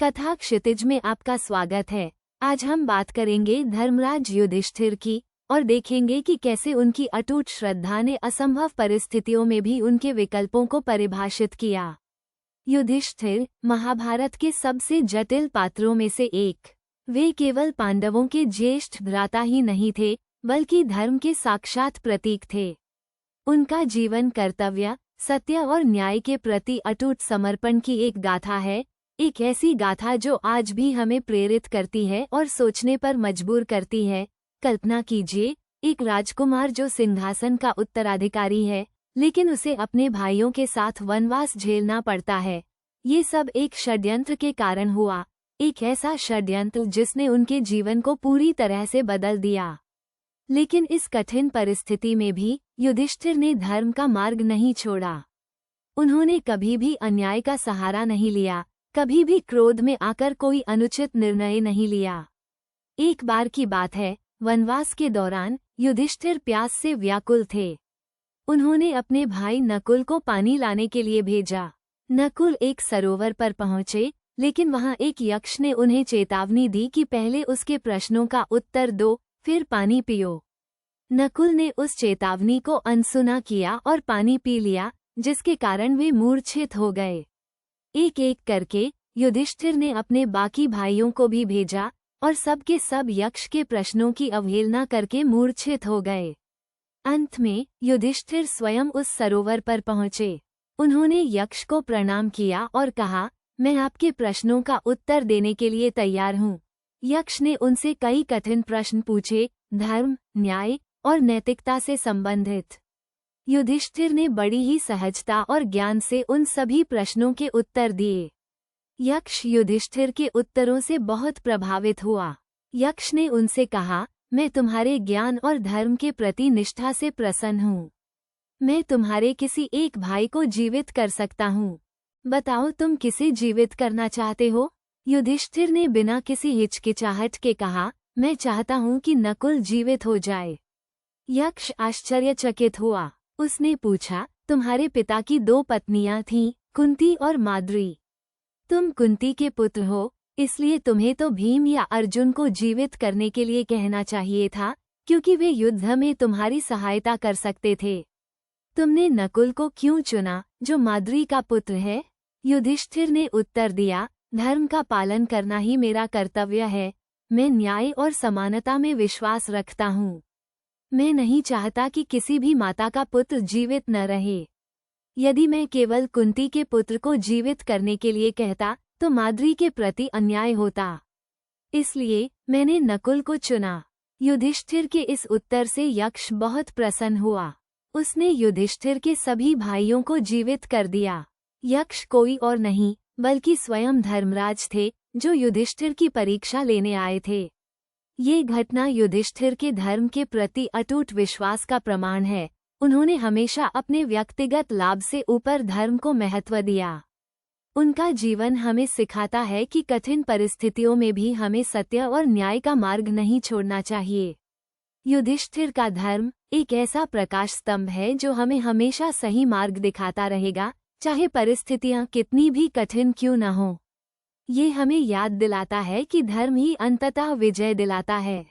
कथा क्षितिज में आपका स्वागत है। आज हम बात करेंगे धर्मराज युधिष्ठिर की और देखेंगे कि कैसे उनकी अटूट श्रद्धा ने असंभव परिस्थितियों में भी उनके विकल्पों को परिभाषित किया। युधिष्ठिर महाभारत के सबसे जटिल पात्रों में से एक। वे केवल पांडवों के ज्येष्ठ भ्राता ही नहीं थे, बल्कि धर्म के साक्षात प्रतीक थे। उनका जीवन कर्तव्य, सत्य और न्याय के प्रति अटूट समर्पण की एक गाथा है, एक ऐसी गाथा जो आज भी हमें प्रेरित करती है और सोचने पर मजबूर करती है। कल्पना कीजिए, एक राजकुमार जो सिंहासन का उत्तराधिकारी है, लेकिन उसे अपने भाइयों के साथ वनवास झेलना पड़ता है। ये सब एक षड्यंत्र के कारण हुआ, एक ऐसा षड्यंत्र जिसने उनके जीवन को पूरी तरह से बदल दिया। लेकिन इस कठिन परिस्थिति में भी युधिष्ठिर ने धर्म का मार्ग नहीं छोड़ा। उन्होंने कभी भी अन्याय का सहारा नहीं लिया, कभी भी क्रोध में आकर कोई अनुचित निर्णय नहीं लिया। एक बार की बात है, वनवास के दौरान युधिष्ठिर प्यास से व्याकुल थे। उन्होंने अपने भाई नकुल को पानी लाने के लिए भेजा। नकुल एक सरोवर पर पहुंचे, लेकिन वहां एक यक्ष ने उन्हें चेतावनी दी कि पहले उसके प्रश्नों का उत्तर दो, फिर पानी पियो। नकुल ने उस चेतावनी को अनसुना किया और पानी पी लिया, जिसके कारण वे मूर्छित हो गए। एक एक करके युधिष्ठिर ने अपने बाकी भाइयों को भी भेजा और सब के सब यक्ष के प्रश्नों की अवहेलना करके मूर्छित हो गए। अंत में युधिष्ठिर स्वयं उस सरोवर पर पहुंचे। उन्होंने यक्ष को प्रणाम किया और कहा, मैं आपके प्रश्नों का उत्तर देने के लिए तैयार हूँ। यक्ष ने उनसे कई कठिन प्रश्न पूछे, धर्म, न्याय और नैतिकता से संबंधित। युधिष्ठिर ने बड़ी ही सहजता और ज्ञान से उन सभी प्रश्नों के उत्तर दिए। यक्ष युधिष्ठिर के उत्तरों से बहुत प्रभावित हुआ। यक्ष ने उनसे कहा, मैं तुम्हारे ज्ञान और धर्म के प्रति निष्ठा से प्रसन्न हूँ। मैं तुम्हारे किसी एक भाई को जीवित कर सकता हूँ। बताओ, तुम किसे जीवित करना चाहते हो? युधिष्ठिर ने बिना किसी हिचकिचाहट के कहा, मैं चाहता हूँ कि नकुल जीवित हो जाए। यक्ष आश्चर्यचकित हुआ। उसने पूछा, तुम्हारे पिता की 2 पत्नियां थीं, कुंती और माद्री। तुम कुंती के पुत्र हो, इसलिए तुम्हें तो भीम या अर्जुन को जीवित करने के लिए कहना चाहिए था, क्योंकि वे युद्ध में तुम्हारी सहायता कर सकते थे। तुमने नकुल को क्यों चुना, जो माद्री का पुत्र है? युधिष्ठिर ने उत्तर दिया, धर्म का पालन करना ही मेरा कर्तव्य है। मैं न्याय और समानता में विश्वास रखता हूँ। मैं नहीं चाहता कि किसी भी माता का पुत्र जीवित न रहे। यदि मैं केवल कुंती के पुत्र को जीवित करने के लिए कहता, तो माद्री के प्रति अन्याय होता। इसलिए मैंने नकुल को चुना। युधिष्ठिर के इस उत्तर से यक्ष बहुत प्रसन्न हुआ। उसने युधिष्ठिर के सभी भाइयों को जीवित कर दिया। यक्ष कोई और नहीं, बल्कि स्वयं धर्मराज थे, जो युधिष्ठिर की परीक्षा लेने आए थे। ये घटना युधिष्ठिर के धर्म के प्रति अटूट विश्वास का प्रमाण है। उन्होंने हमेशा अपने व्यक्तिगत लाभ से ऊपर धर्म को महत्व दिया। उनका जीवन हमें सिखाता है कि कठिन परिस्थितियों में भी हमें सत्य और न्याय का मार्ग नहीं छोड़ना चाहिए। युधिष्ठिर का धर्म एक ऐसा प्रकाश स्तंभ है जो हमें हमेशा सही मार्ग दिखाता रहेगा, चाहे परिस्थितियां कितनी भी कठिन क्यों न हों। ये हमें याद दिलाता है कि धर्म ही अंततः विजय दिलाता है।